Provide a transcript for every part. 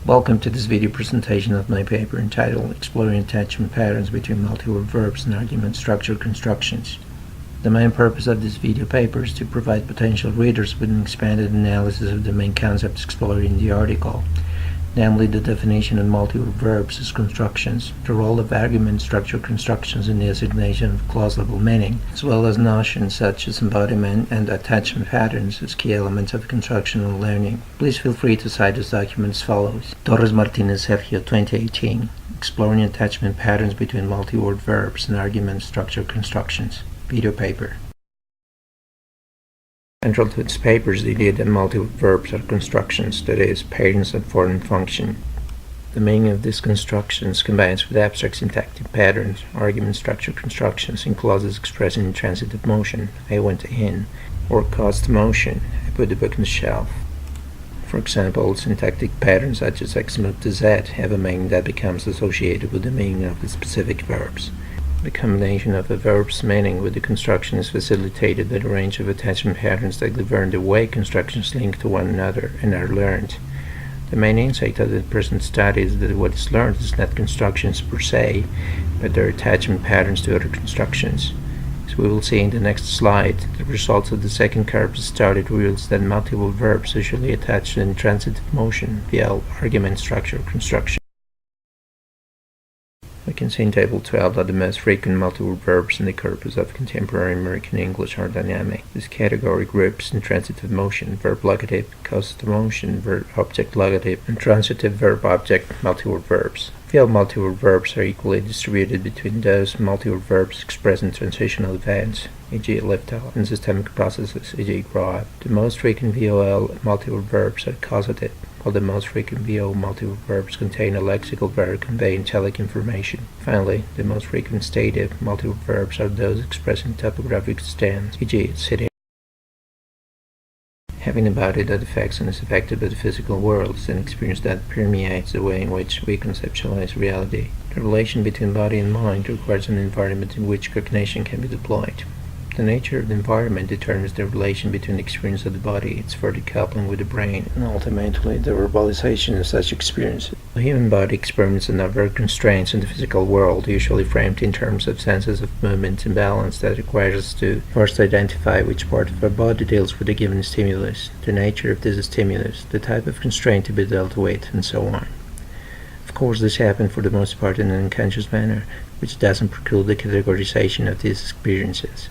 Welcome to this video presentation of my paper entitled Exploring Attachment Patterns Between Multi-Word Verbs and Argument Structure Constructions. The main purpose of this video paper is to provide potential readers with an expanded analysis of the main concepts explored in the article, namely the definition of multi-word verbs as constructions, the role of argument structure constructions in the assignation of clause-level meaning, as well as notions such as embodiment and attachment patterns as key elements of constructional learning. Please feel free to cite this document as follows. Torres-Martínez, Sergio, 2018. Exploring Attachment Patterns Between Multi-Word Verbs and Argument Structure Constructions. Video paper. Central to its paper is the idea that multi-word verbs are constructions, that is, patterns that form and function. The meaning of these constructions combines with abstract syntactic patterns, argument structure constructions, in clauses expressing intransitive motion, I went in, or caused motion, I put the book on the shelf. For example, syntactic patterns such as X moved to Z have a meaning that becomes associated with the meaning of the specific verbs. The combination of a verb's meaning with the construction is facilitated by the range of attachment patterns that govern the way constructions link to one another and are learned. The main insight of the present study is that what is learned is not constructions per se, but their attachment patterns to other constructions. As we will see in the next slide, the results of the second careful study reveals that multiple verbs usually attach to intransitive motion via argument structure construction. We can see in Table 12 that the most frequent multi-word verbs in the corpus of contemporary American English are dynamic. This category groups intransitive motion, verb locative, causative motion, verb object locative, and transitive verb object multi-word verbs. Few multi-word verbs are equally distributed between those multi-word verbs expressing transitional events, e.g. lift off, and systemic processes, e.g. grow up. The most frequent VOL multi-word verbs are causative, while the most frequent VO multi-word verbs contain a lexical verb conveying telic information. Finally, the most frequent stative multi-word verbs are those expressing topographic stance, e.g. city. Having a body that affects and is affected by the physical world is an experience that permeates the way in which we conceptualize reality. The relation between body and mind requires an environment in which cognition can be deployed. The nature of the environment determines the relation between the experience of the body, its further coupling with the brain, and ultimately the verbalization of such experiences. The human body experiments a number of constraints in the physical world, usually framed in terms of senses of movement and balance that requires us to first identify which part of our body deals with a given stimulus, the nature of this stimulus, the type of constraint to be dealt with, and so on. Of course, this happens for the most part in an unconscious manner, which doesn't preclude the categorization of these experiences.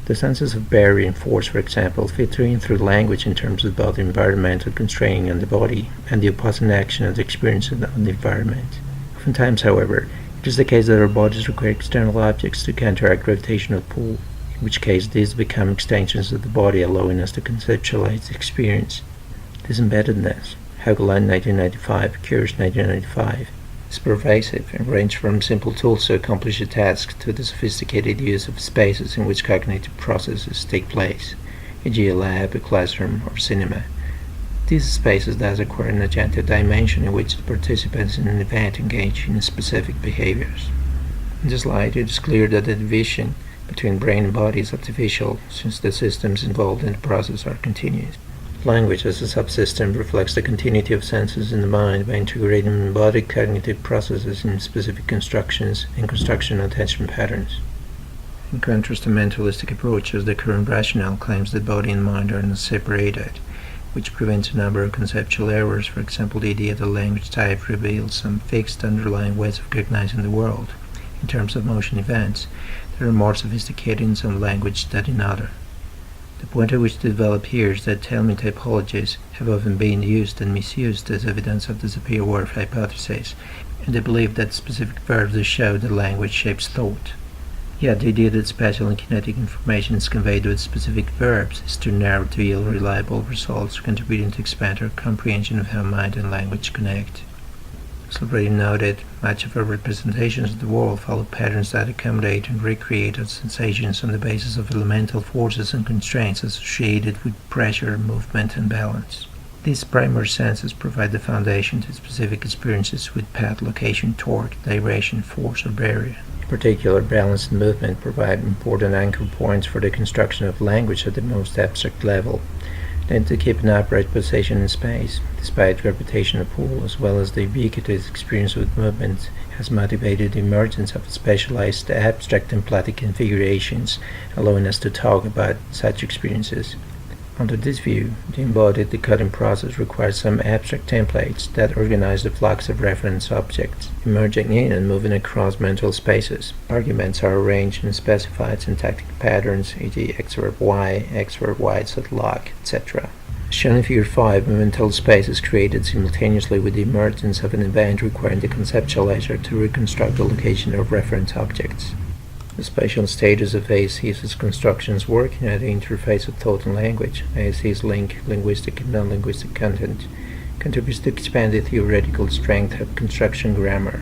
The senses of barrier and force, for example, filter in through language in terms of both environmental constraining on the body and the opposite action of the experience on the environment. Oftentimes, however, it is the case that our bodies require external objects to counteract gravitational pull, in which case these become extensions of the body, allowing us to conceptualize the experience. This embeddedness, Haugland 1995, Cures 1995, is pervasive and ranges from simple tools to accomplish a task to the sophisticated use of spaces in which cognitive processes take place, e.g. a lab, a classroom, or cinema. These spaces thus acquire an agentive dimension in which the participants in an event engage in specific behaviors. In this slide, it is clear that the division between brain and body is artificial, since the systems involved in the process are continuous. Language as a subsystem reflects the continuity of senses in the mind by integrating embodied cognitive processes in specific constructions and constructional attachment patterns. In contrast to mentalistic approaches, the current rationale claims that body and mind are not separated, which prevents a number of conceptual errors. For example, the idea that language type reveals some fixed underlying ways of recognizing the world. In terms of motion events, they are more sophisticated in some language than in others. The point at which they develop here is that tell-me typologies have often been used and misused as evidence of the superior word hypothesis, and they believe that specific verbs show that language shapes thought. Yet the idea that spatial and kinetic information is conveyed with specific verbs is too narrow to yield reliable results, contributing to expand our comprehension of how mind and language connect. As already noted, much of our representations of the world follow patterns that accommodate and recreate our sensations on the basis of elemental forces and constraints associated with pressure, movement, and balance. These primary senses provide the foundation to specific experiences with path, location, torque, direction, force, or barrier. In particular, balance and movement provide important anchor points for the construction of language at the most abstract level. Then to keep an upright position in space, despite gravitational pull, as well as the ubiquitous experience with movement, has motivated the emergence of specialized abstract emphatic configurations, allowing us to talk about such experiences. Under this view, the embodied decoding process requires some abstract templates that organize the flux of reference objects, emerging in and moving across mental spaces. Arguments are arranged in specified syntactic patterns, e.g. x verb y set lock, etc. Shown in Figure 5, a mental space is created simultaneously with the emergence of an event requiring the conceptualizer to reconstruct the location of reference objects. The spatial status of ASC is its constructions working at the interface of thought and language. ASC's link, linguistic and non-linguistic content, contributes to expand the theoretical strength of construction grammar.